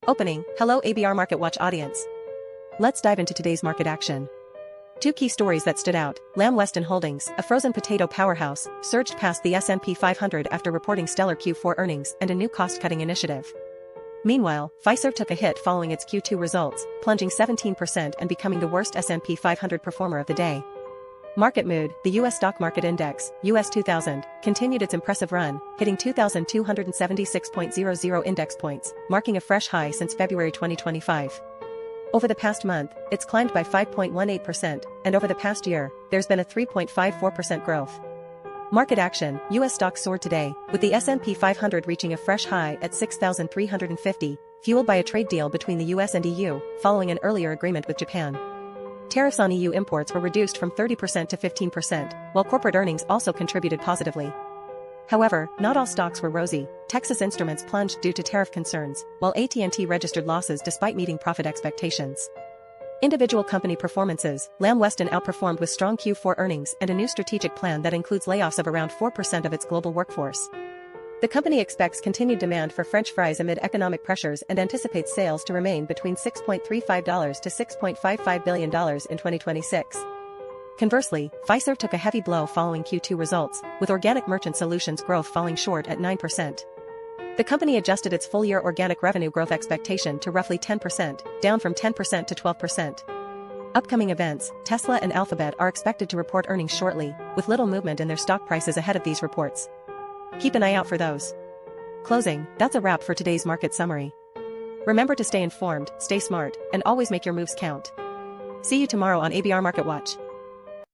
Opening, hello ABR MarketWatch audience. Let's dive into today's market action. Two key stories that stood out. Weston Holdings, a frozen potato powerhouse, surged past the S&P 500 after reporting stellar Q4 earnings and a new cost-cutting initiative. Meanwhile, Fiserv took a hit following its Q2 results, plunging 17% and becoming the worst S&P 500 performer of the day. Market mood, the U.S. stock market index, US 2000, continued its impressive run, hitting 2,276.00 index points, marking a fresh high since February 2025. Over the past month, it's climbed by 5.18%, and over the past year, there's been a 3.54% growth. Market action, U.S. stocks soared today, with the S&P 500 reaching a fresh high at 6,350, fueled by a trade deal between the U.S. and EU, following an earlier agreement with Japan. Tariffs on EU imports were reduced from 30% to 15%, while corporate earnings also contributed positively. However, not all stocks were rosy. Texas Instruments plunged due to tariff concerns, while AT&T registered losses despite meeting profit expectations. Individual company performances, Weston outperformed with strong Q4 earnings and a new strategic plan that includes layoffs of around 4% of its global workforce. The company expects continued demand for French fries amid economic pressures and anticipates sales to remain between $6.35 to $6.55 billion in 2026. Conversely, Fiserv took a heavy blow following Q2 results, with organic merchant solutions growth falling short at 9%. The company adjusted its full-year organic revenue growth expectation to roughly 10%, down from 10% to 12%. Upcoming events, Tesla and Alphabet are expected to report earnings shortly, with little movement in their stock prices ahead of these reports. Keep an eye out for those. Closing, that's a wrap for today's market summary. Remember to stay informed, stay smart, and always make your moves count. See you tomorrow on ABR MarketWatch.